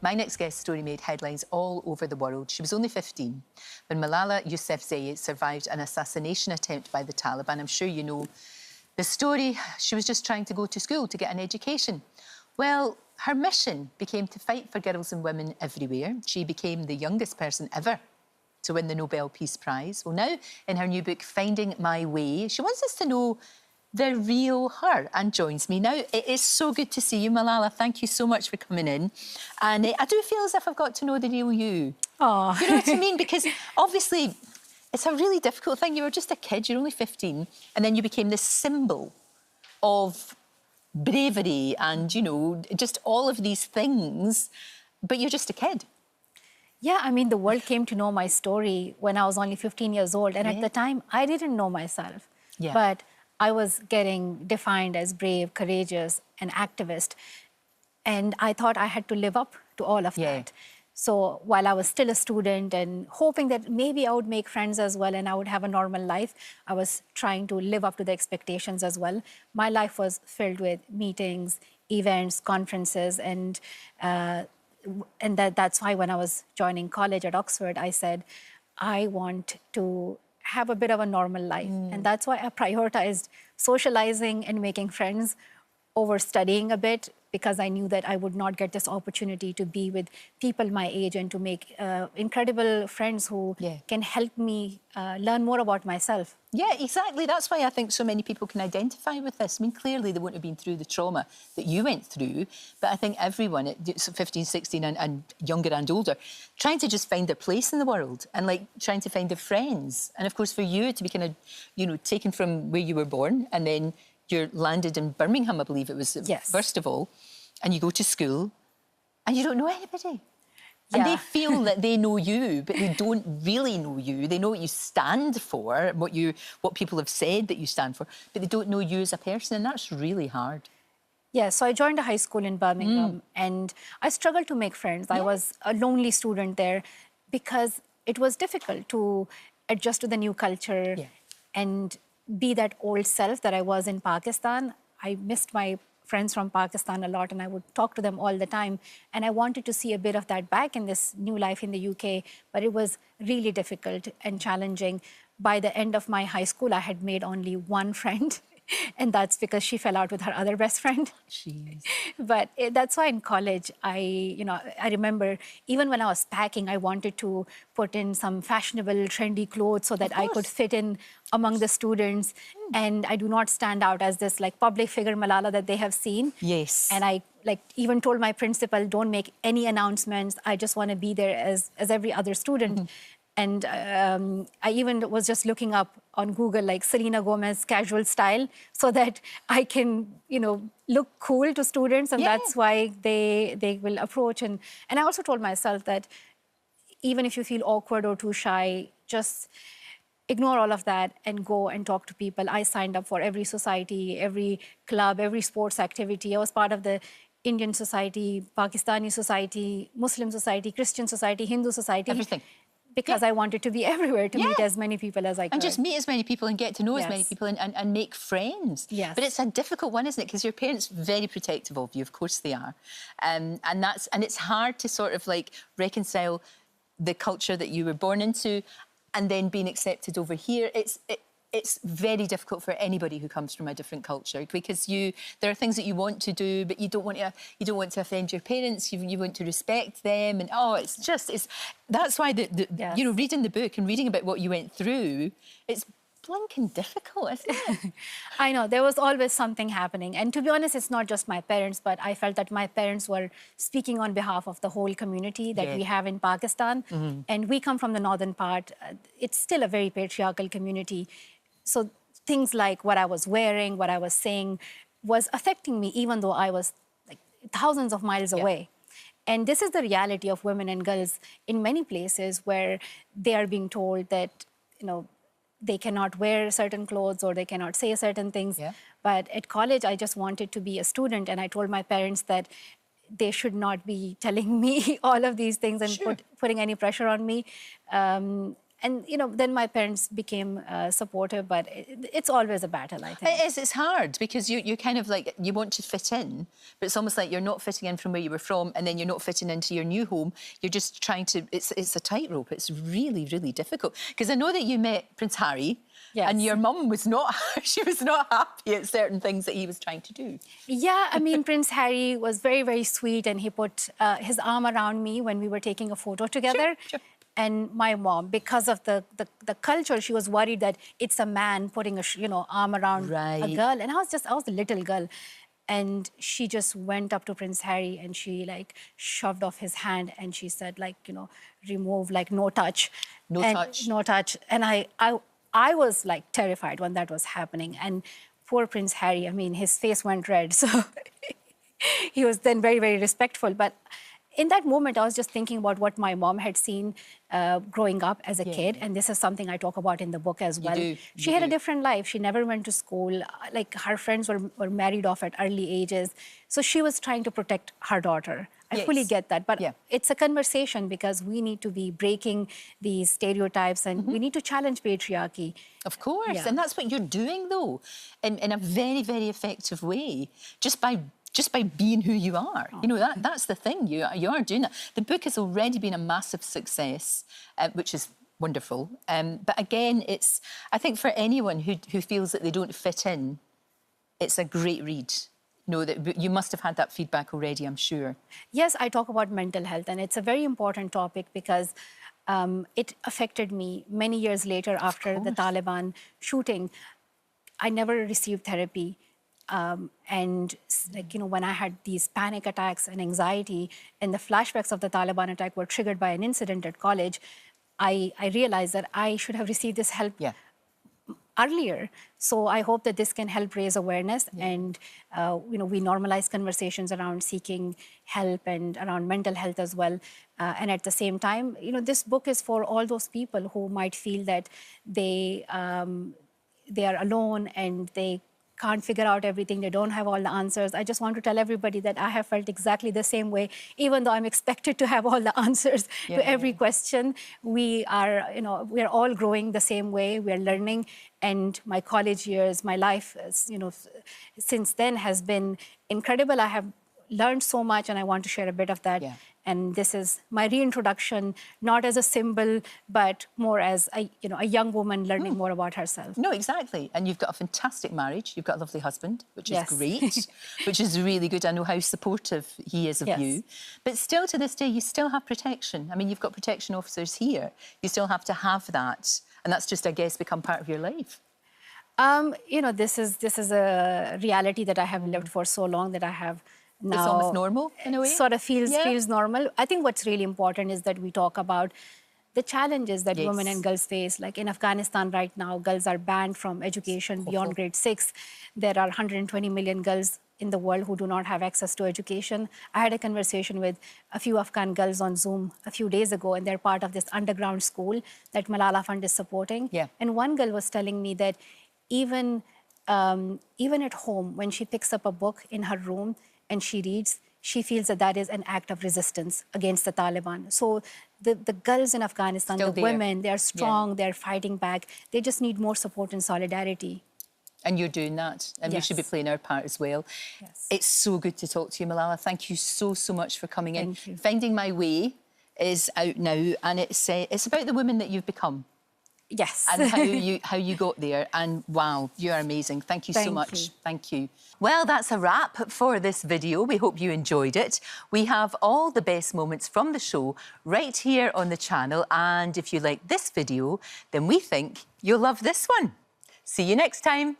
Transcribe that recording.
My next guest story made headlines all over the world. She was only 15 when Malala Yousafzai survived an assassination attempt by the Taliban. I'm sure you know the story. She was just trying to go to school to get an education. Well, her mission became to fight for girls and women everywhere. She became the youngest person ever to win the Nobel Peace Prize. Well, now, in her new book, Finding My Way, she wants us to know the real her and joins me now. It is so good to see you, Malala. Thank you so much for coming in. And I do feel as if I've got to know the real you. Oh, You know what I mean? Because obviously it's a really difficult thing. You were just a kid, you're only 15, and then you became this symbol of bravery and, you know, just all of these things, but you're just a kid. yeah, I mean, the world came to know my story when I was only 15 years old. And at the time, I didn't know myself. Yeah. But I was getting defined as brave, courageous, an activist. And I thought I had to live up to all of that. So while I was still a student and hoping that maybe I would make friends as well and I would have a normal life, I was trying to live up to the expectations as well. My life was filled with meetings, events, conferences, and that's why when I was joining college at Oxford, I said, I want to have a bit of a normal life. And that's why I prioritized socializing and making friends over studying a bit, because I knew that I would not get this opportunity to be with people my age and to make incredible friends who can help me learn more about myself. Yeah, exactly. That's why I think so many people can identify with this. I mean, clearly they wouldn't have been through the trauma that you went through, but I think everyone at 15, 16 and younger and older, trying to just find their place in the world and like trying to find their friends. And of course for you to be kind of, you know, taken from where you were born and then you're landed in Birmingham, I believe it was, first of all, and you go to school and you don't know anybody. And they feel that they know you, but they don't really know you. They know what you stand for, what people have said that you stand for, but they don't know you as a person, and that's really hard. Yeah, so I joined a high school in Birmingham and I struggled to make friends. I was a lonely student there because it was difficult to adjust to the new culture and be that old self that I was in Pakistan. I missed my friends from Pakistan a lot and I would talk to them all the time. And I wanted to see a bit of that back in this new life in the UK, but it was really difficult and challenging. By the end of my high school, I had made only one friend. And that's because she fell out with her other best friend. Jeez. But that's why in college, I remember even when I was packing, I wanted to put in some fashionable, trendy clothes so that I could fit in among the students. And I do not stand out as this like public figure Malala that they have seen. Yes. And I even told my principal, don't make any announcements. I just want to be there as every other student. And I even was just looking up on Google, like Selena Gomez casual style, so that I can, you know, look cool to students. And that's why they will approach. And I also told myself that even if you feel awkward or too shy, just ignore all of that and go and talk to people. I signed up for every society, every club, every sports activity. I was part of the Indian society, Pakistani society, Muslim society, Christian society, Hindu society. Everything. Because I wanted to be everywhere to meet as many people as I could. And just meet as many people and get to know as many people and make friends. Yes. But it's a difficult one, isn't it? Because your parents are very protective of you, of course they are. And it's hard to sort of like reconcile the culture that you were born into and then being accepted over here. It's very difficult for anybody who comes from a different culture because there are things that you want to do, but you don't want to offend your parents. You want to respect them, and that's why you know, reading the book and reading about what you went through, it's blinking difficult, isn't it? I know, there was always something happening. And to be honest, it's not just my parents, but I felt that my parents were speaking on behalf of the whole community that we have in Pakistan. And we come from the northern part. It's still a very patriarchal community. So things like what I was wearing, what I was saying was affecting me, even though I was like thousands of miles away. And this is the reality of women and girls in many places where they are being told that, you know, they cannot wear certain clothes or they cannot say certain things. But at college, I just wanted to be a student. And I told my parents that they should not be telling me all of these things and putting any pressure on me. And, you know, then my parents became supportive, but it's always a battle, I think. It is. It's hard because you kind of like, you want to fit in, but it's almost like you're not fitting in from where you were from, and then you're not fitting into your new home. You're just trying to, it's a tightrope. It's really, really difficult. Because I know that you met Prince Harry, yes, and your mum was not, she was not happy at certain things that he was trying to do. Yeah, I mean, Prince Harry was very, very sweet, and he put his arm around me when we were taking a photo together. Sure. And my mom, because of the culture, she was worried that it's a man putting a arm around a girl. And I was a little girl. And she just went up to Prince Harry and she like shoved off his hand and she said, like, remove, like, no touch. No touch. No touch. And I was like terrified when that was happening. And poor Prince Harry, I mean, his face went red. So he was then very, very respectful. But in that moment, I was just thinking about what my mom had seen growing up as a kid. And this is something I talk about in the book as well. She had a different life. She never went to school. Like, her friends were married off at early ages. So she was trying to protect her daughter. I fully get that. But it's a conversation because we need to be breaking these stereotypes and we need to challenge patriarchy. Of course. And that's what you're doing, though, in a very, very effective way, just by being who you are. That's the thing. You are doing that. The book has already been a massive success, which is wonderful. But again, I think for anyone who feels that they don't fit in, it's a great read. That you must have had that feedback already, I'm sure. Yes, I talk about mental health, and it's a very important topic because it affected me many years later after the Taliban shooting. I never received therapy. And like, when I had these panic attacks and anxiety and the flashbacks of the Taliban attack were triggered by an incident at college, I realized that I should have received this help earlier. So I hope that this can help raise awareness and, we normalize conversations around seeking help and around mental health as well. And at the same time, this book is for all those people who might feel that they are alone and they can't figure out everything, they don't have all the answers. I just want to tell everybody that I have felt exactly the same way, even though I'm expected to have all the answers to every question. We are all growing the same way, we're learning, and my college years, my life, since then has been incredible. I have learned so much and I want to share a bit of that. And this is my reintroduction, not as a symbol, but more as a young woman learning more about herself. No, exactly. And you've got a fantastic marriage. You've got a lovely husband, which is great, which is really good. I know how supportive he is of you. But still, to this day, you still have protection. I mean, you've got protection officers here. You still have to have that. And that's just, I guess, become part of your life. This is a reality that I have lived for so long that I have now, it's almost normal in a way. Sort of feels normal. I think what's really important is that we talk about the challenges that women and girls face. Like in Afghanistan right now, girls are banned from education beyond grade 6. There are 120 million girls in the world who do not have access to education. I had a conversation with a few Afghan girls on Zoom a few days ago, and they're part of this underground school that Malala Fund is supporting. And one girl was telling me that even at home, when she picks up a book in her room and she reads, she feels that is an act of resistance against the Taliban. So the girls in Afghanistan, the women, they're strong, they're fighting back. They just need more support and solidarity. And you're doing that, and we should be playing our part as well. It's so good to talk to you, Malala. Thank you so much for coming in. Finding My Way is out now, and it's about the woman that you've become. And how you got there. And wow, you're amazing. Thank you so much. Thank you. Well, that's a wrap for this video. We hope you enjoyed it. We have all the best moments from the show right here on the channel. And if you like this video, then we think you'll love this one. See you next time.